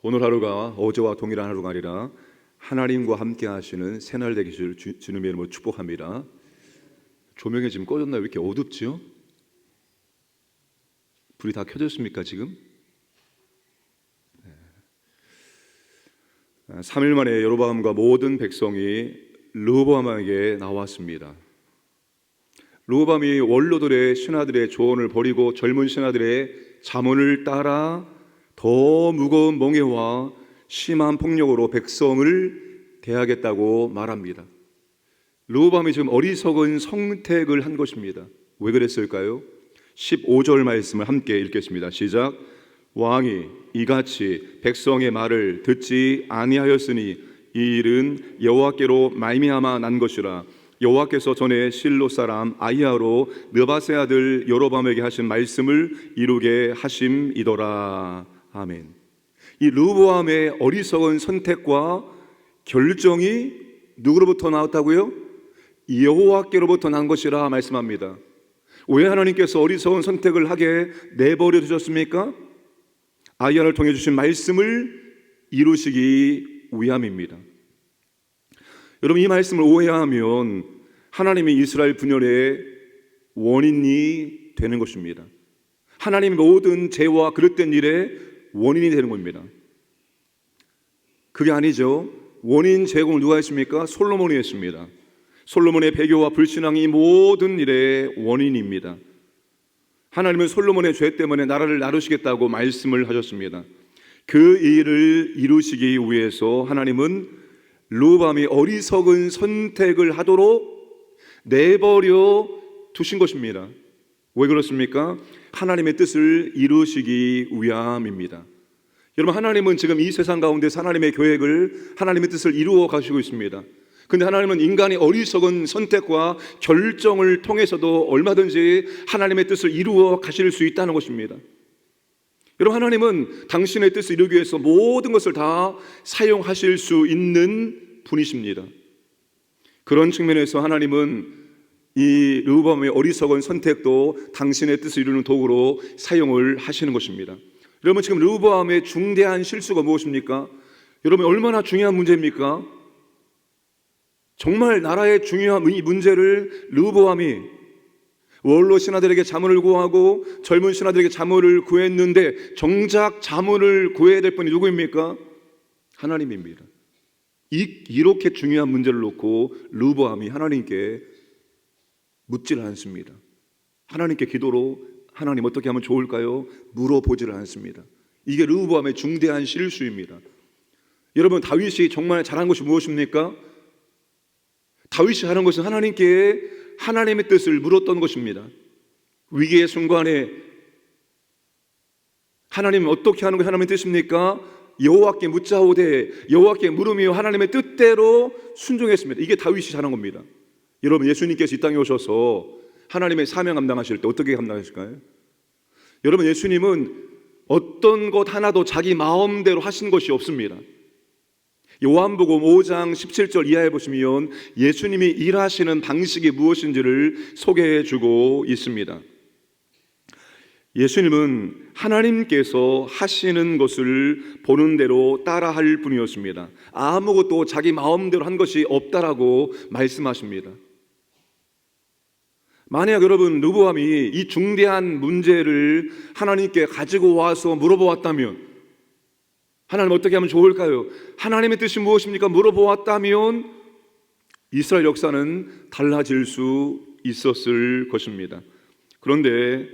오늘 하루가 어제와 동일한 하루가 아니라 하나님과 함께 하시는 새날 되기를 주님의 이름으로 축복합니다. 조명이 지금 꺼졌나요? 왜 이렇게 어둡지요? 불이 다 켜졌습니까 지금? 3일 만에 여로보암과 모든 백성이 르호보암에게 나왔습니다. 르호보암이 원로들의 신하들의 조언을 버리고 젊은 신하들의 잠언을 따라 더 무거운 멍에와 심한 폭력으로 백성을 대하겠다고 말합니다. 르호보암이 지금 어리석은 선택을 한 것입니다. 왜 그랬을까요? 15절 말씀을 함께 읽겠습니다. 시작. 왕이 이같이 백성의 말을 듣지 아니하였으니 이 일은 여호와께로 말미암아 난 것이라. 여호와께서 전에 실로 사람 아히야로 느바세 아들 여로보암에게 하신 말씀을 이루게 하심이더라. 아멘. 이 르호보암의 어리석은 선택과 결정이 누구로부터 나왔다고요? 여호와께로부터 난 것이라 말씀합니다. 왜 하나님께서 어리석은 선택을 하게 내버려 두셨습니까? 아히야를 통해 주신 말씀을 이루시기 위함입니다. 여러분, 이 말씀을 오해하면 하나님이 이스라엘 분열의 원인이 되는 것입니다. 하나님의 모든 죄와 그릇된 일의 원인이 되는 겁니다. 그게 아니죠. 원인 제공을 누가 했습니까? 솔로몬이 했습니다. 솔로몬의 배교와 불신앙이 이 모든 일의 원인입니다. 하나님은 솔로몬의 죄 때문에 나라를 나누시겠다고 말씀을 하셨습니다. 그 일을 이루시기 위해서 하나님은 르호보암이 어리석은 선택을 하도록 내버려 두신 것입니다. 왜 그렇습니까? 하나님의 뜻을 이루시기 위함입니다. 여러분, 하나님은 지금 이 세상 가운데서 하나님의 계획을, 하나님의 뜻을 이루어 가시고 있습니다. 근데 하나님은 인간의 어리석은 선택과 결정을 통해서도 얼마든지 하나님의 뜻을 이루어 가실 수 있다는 것입니다. 여러분, 하나님은 당신의 뜻을 이루기 위해서 모든 것을 다 사용하실 수 있는 분이십니다. 그런 측면에서 하나님은 이 르호보암의 어리석은 선택도 당신의 뜻을 이루는 도구로 사용을 하시는 것입니다. 여러분, 지금 르호보암의 중대한 실수가 무엇입니까? 여러분, 얼마나 중요한 문제입니까? 정말 나라의 중요한 이 문제를 르호보암이 원로 신하들에게 자문을 구하고 젊은 신하들에게 자문을 구했는데 정작 자문을 구해야 될 분이 누구입니까? 하나님입니다. 이렇게 중요한 문제를 놓고 르호보암이 하나님께 묻지를 않습니다. 하나님께 기도로 하나님 어떻게 하면 좋을까요? 물어보지를 않습니다. 이게 르호보암의 중대한 실수입니다. 여러분, 다윗이 정말 잘한 것이 무엇입니까? 다윗이 하는 것은 하나님께 하나님의 뜻을 물었던 것입니다. 위기의 순간에 하나님은 어떻게 하는 것이 하나님의 뜻입니까? 여호와께 묻자오되 여호와께 물으며 하나님의 뜻대로 순종했습니다. 이게 다윗이 잘한 겁니다. 여러분, 예수님께서 이 땅에 오셔서 하나님의 사명 감당하실 때 어떻게 감당하실까요? 여러분, 예수님은 어떤 것 하나도 자기 마음대로 하신 것이 없습니다. 요한복음 5장 17절 이하에 보시면 예수님이 일하시는 방식이 무엇인지를 소개해 주고 있습니다. 예수님은 하나님께서 하시는 것을 보는 대로 따라할 분이었습니다. 아무것도 자기 마음대로 한 것이 없다라고 말씀하십니다. 만약 여러분, 르호보암이 이 중대한 문제를 하나님께 가지고 와서 물어보았다면 하나님 어떻게 하면 좋을까요? 하나님의 뜻이 무엇입니까? 물어보았다면 이스라엘 역사는 달라질 수 있었을 것입니다. 그런데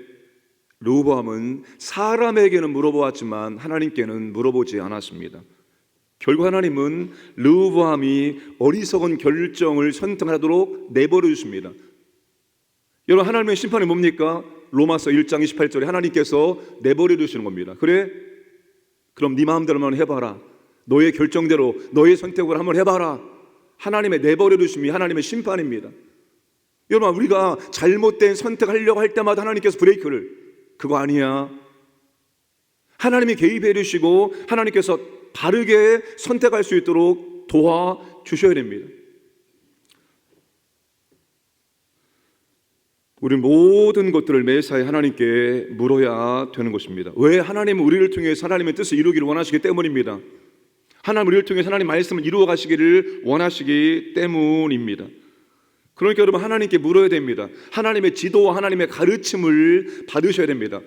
르호보암은 사람에게는 물어보았지만 하나님께는 물어보지 않았습니다. 결국 하나님은 르호보암이 어리석은 결정을 선택하도록 내버려 주십니다. 여러분, 하나님의 심판이 뭡니까? 로마서 1장 28절에 하나님께서 내버려 두시는 겁니다. 그래? 그럼 네 마음대로 한번 해봐라. 너의 결정대로 너의 선택으로 한번 해봐라. 하나님의 내버려 두심이 하나님의 심판입니다. 여러분, 우리가 잘못된 선택하려고 할 때마다 하나님께서 브레이크를, 그거 아니야. 하나님이 개입해 주시고 하나님께서 바르게 선택할 수 있도록 도와주셔야 됩니다. 우리 모든 것들을 매사에 하나님께 물어야 되는 것입니다. 왜? 하나님은 우리를 통해서 하나님의 뜻을 이루기를 원하시기 때문입니다. 하나님 우리를 통해서 하나님 말씀을 이루어 가시기를 원하시기 때문입니다. 그러니까 여러분 하나님께 물어야 됩니다. 하나님의 지도와 하나님의 가르침을 받으셔야 됩니다.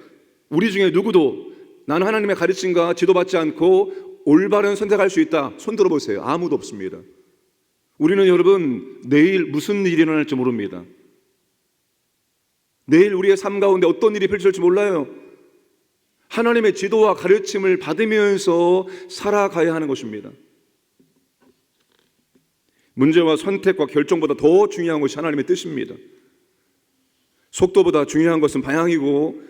우리 중에 누구도 나는 하나님의 가르침과 지도받지 않고 올바른 선택할 수 있다, 손 들어보세요. 아무도 없습니다. 우리는 여러분 내일 무슨 일이 일어날지 모릅니다. 내일 우리의 삶 가운데 어떤 일이 펼쳐질지 몰라요. 하나님의 지도와 가르침을 받으면서 살아가야 하는 것입니다. 문제와 선택과 결정보다 더 중요한 것이 하나님의 뜻입니다. 속도보다 중요한 것은 방향이고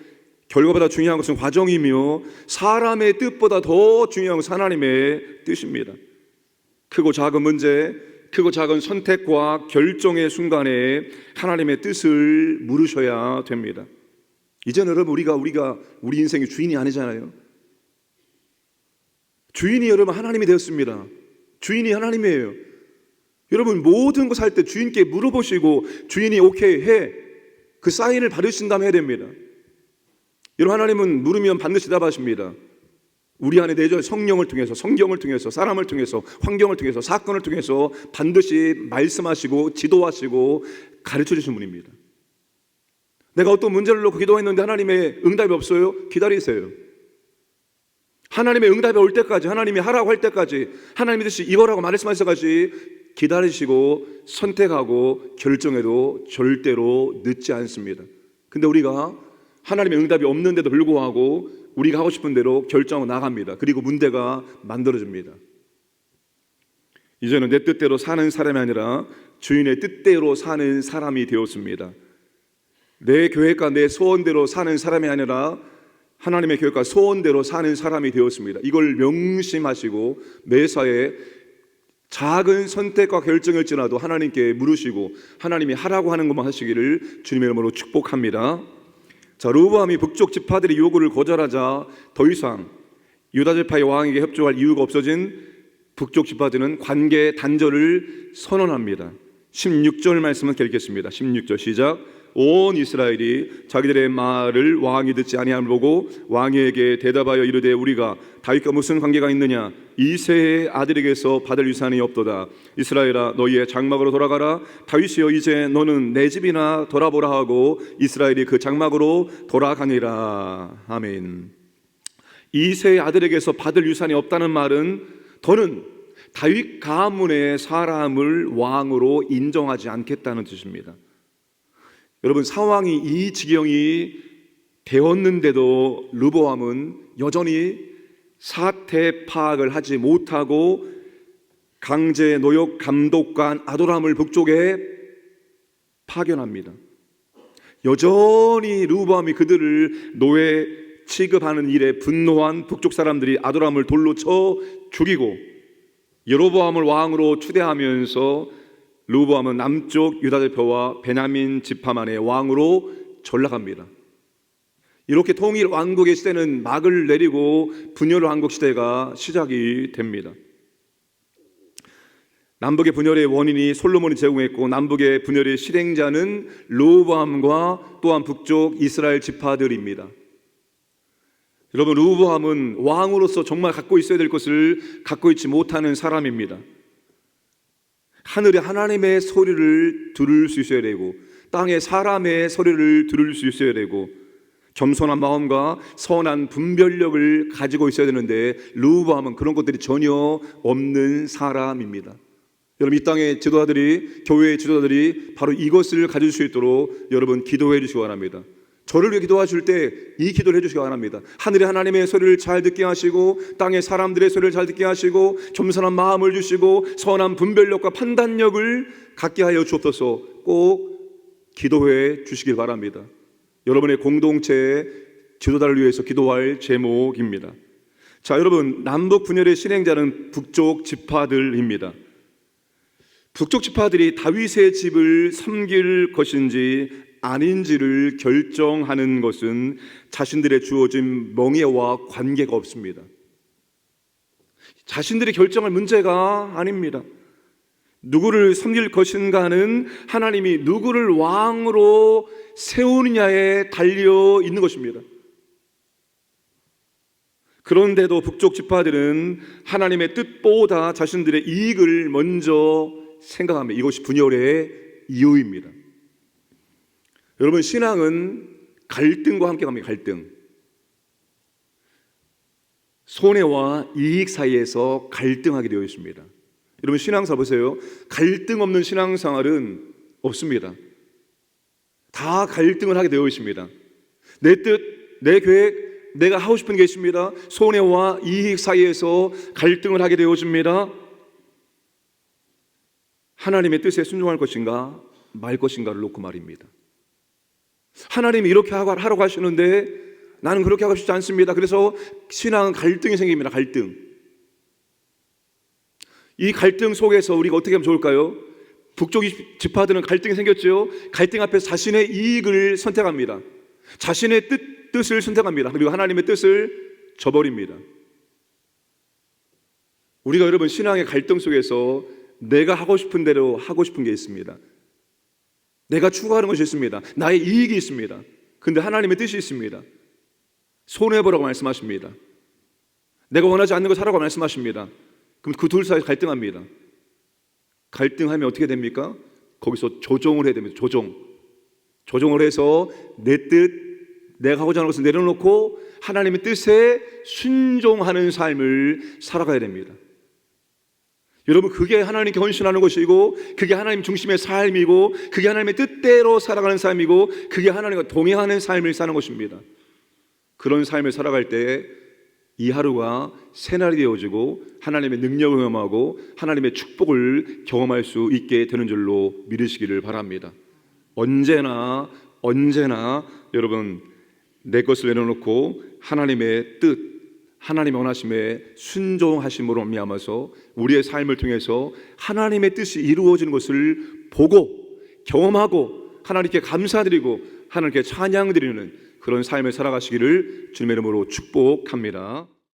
결과보다 중요한 것은 과정이며 사람의 뜻보다 더 중요한 것은 하나님의 뜻입니다. 크고 작은 문제, 크고 작은 선택과 결정의 순간에 하나님의 뜻을 물으셔야 됩니다. 이제는 여러분 우리가 우리 인생의 주인이 아니잖아요. 주인이 여러분 하나님이 되었습니다. 주인이 하나님이에요. 여러분 모든 것 할 때 주인께 물어보시고 주인이 오케이 해, 그 사인을 받으신다면 해야 됩니다. 여러분 하나님은 물으면 반드시 답하십니다. 우리 안에 내주 성령을 통해서, 성경을 통해서, 사람을 통해서, 환경을 통해서, 사건을 통해서 반드시 말씀하시고 지도하시고 가르쳐 주신 분입니다. 내가 어떤 문제를 놓고 기도했는데 하나님의 응답이 없어요? 기다리세요. 하나님의 응답이 올 때까지, 하나님이 하라고 할 때까지, 하나님의 뜻이 이거라고 말씀하실 때까지 기다리시고 선택하고 결정해도 절대로 늦지 않습니다. 근데 우리가 하나님의 응답이 없는데도 불구하고 우리가 하고 싶은 대로 결정하고 나갑니다. 그리고 문제가 만들어집니다. 이제는 내 뜻대로 사는 사람이 아니라 주인의 뜻대로 사는 사람이 되었습니다. 내 계획과 내 소원대로 사는 사람이 아니라 하나님의 계획과 소원대로 사는 사람이 되었습니다. 이걸 명심하시고 매사에 작은 선택과 결정일지라도 하나님께 물으시고 하나님이 하라고 하는 것만 하시기를 주님의 이름으로 축복합니다. 자, 르호보암이 북쪽 지파들의 요구를 거절하자 더 이상 유다 지파의 왕에게 협조할 이유가 없어진 북쪽 지파들은 관계 단절을 선언합니다. 16절 말씀을 읽겠습니다. 16절 시작. 온 이스라엘이 자기들의 말을 왕이 듣지 아니함을 보고 왕에게 대답하여 이르되 우리가 다윗과 무슨 관계가 있느냐? 이새의 아들에게서 받을 유산이 없도다. 이스라엘아 너희의 장막으로 돌아가라. 다윗이여 이제 너는 내 집이나 돌아보라 하고 이스라엘이 그 장막으로 돌아가니라. 아멘. 이새의 아들에게서 받을 유산이 없다는 말은 더는 다윗 가문의 사람을 왕으로 인정하지 않겠다는 뜻입니다. 여러분 상황이 이 지경이 되었는데도 르호보암은 여전히 사태 파악을 하지 못하고 강제 노역 감독관 아도람을 북쪽에 파견합니다. 여전히 르호보암이 그들을 노예 취급하는 일에 분노한 북쪽 사람들이 아도람을 돌로 쳐 죽이고 여로보암을 왕으로 추대하면서 르호보암은 남쪽 유다 대표와 베냐민 지파만의 왕으로 전락합니다. 이렇게 통일 왕국의 시대는 막을 내리고 분열 왕국 시대가 시작이 됩니다. 남북의 분열의 원인이 솔로몬이 제공했고 남북의 분열의 실행자는 르호보암과 또한 북쪽 이스라엘 지파들입니다. 여러분 르호보암은 왕으로서 정말 갖고 있어야 될 것을 갖고 있지 못하는 사람입니다. 하늘에 하나님의 소리를 들을 수 있어야 되고 땅에 사람의 소리를 들을 수 있어야 되고 겸손한 마음과 선한 분별력을 가지고 있어야 되는데 르호보암은 그런 것들이 전혀 없는 사람입니다. 여러분 이 땅의 지도자들이, 교회의 지도자들이 바로 이것을 가질 수 있도록 여러분 기도해 주시기 바랍니다. 저를 위해 기도하실 때 이 기도를 해주시기 바랍니다. 하늘의 하나님의 소리를 잘 듣게 하시고 땅의 사람들의 소리를 잘 듣게 하시고 겸손한 마음을 주시고 선한 분별력과 판단력을 갖게 하여 주옵소서. 꼭 기도해 주시길 바랍니다. 여러분의 공동체의 지도자를 위해서 기도할 제목입니다. 자, 여러분 남북 분열의 실행자는 북쪽 지파들입니다. 북쪽 지파들이 다윗의 집을 섬길 것인지 아닌지를 결정하는 것은 자신들의 주어진 명예와 관계가 없습니다. 자신들이 결정할 문제가 아닙니다. 누구를 섬길 것인가는 하나님이 누구를 왕으로 세우느냐에 달려 있는 것입니다. 그런데도 북쪽 지파들은 하나님의 뜻보다 자신들의 이익을 먼저 생각합니다. 이것이 분열의 이유입니다. 여러분, 신앙은 갈등과 함께 갑니다. 갈등. 손해와 이익 사이에서 갈등하게 되어 있습니다. 여러분, 신앙생활 보세요. 갈등 없는 신앙생활은 없습니다. 다 갈등을 하게 되어 있습니다. 내 뜻, 내 계획, 내가 하고 싶은 게 있습니다. 손해와 이익 사이에서 갈등을 하게 되어집니다. 하나님의 뜻에 순종할 것인가 말 것인가를 놓고 말입니다. 하나님이 이렇게 하라고 하시는데 나는 그렇게 하고 싶지 않습니다. 그래서 신앙은 갈등이 생깁니다. 갈등. 이 갈등 속에서 우리가 어떻게 하면 좋을까요? 북쪽 지파들은 갈등이 생겼죠. 갈등 앞에서 자신의 이익을 선택합니다. 자신의 뜻을 선택합니다. 그리고 하나님의 뜻을 저버립니다. 우리가 여러분 신앙의 갈등 속에서 내가 하고 싶은 대로 하고 싶은 게 있습니다. 내가 추구하는 것이 있습니다. 나의 이익이 있습니다. 근데 하나님의 뜻이 있습니다. 손해보라고 말씀하십니다. 내가 원하지 않는 걸 사라고 말씀하십니다. 그럼 그 둘 사이 갈등합니다. 갈등하면 어떻게 됩니까? 거기서 조정을 해야 됩니다. 조정을 해서 내 뜻, 내가 하고자 하는 것을 내려놓고 하나님의 뜻에 순종하는 삶을 살아가야 됩니다. 여러분, 그게 하나님께 헌신하는 것이고, 그게 하나님 중심의 삶이고, 그게 하나님의 뜻대로 살아가는 삶이고, 그게 하나님과 동행하는 삶을 사는 것입니다. 그런 삶을 살아갈 때 이 하루가 새날이 되어지고 하나님의 능력을 경험하고 하나님의 축복을 경험할 수 있게 되는 줄로 믿으시기를 바랍니다. 언제나 여러분 내 것을 내려놓고 하나님의 뜻, 하나님의 원하심에 순종하심으로 말미암아서 우리의 삶을 통해서 하나님의 뜻이 이루어지는 것을 보고 경험하고 하나님께 감사드리고 하나님께 찬양드리는 그런 삶을 살아가시기를 주님의 이름으로 축복합니다.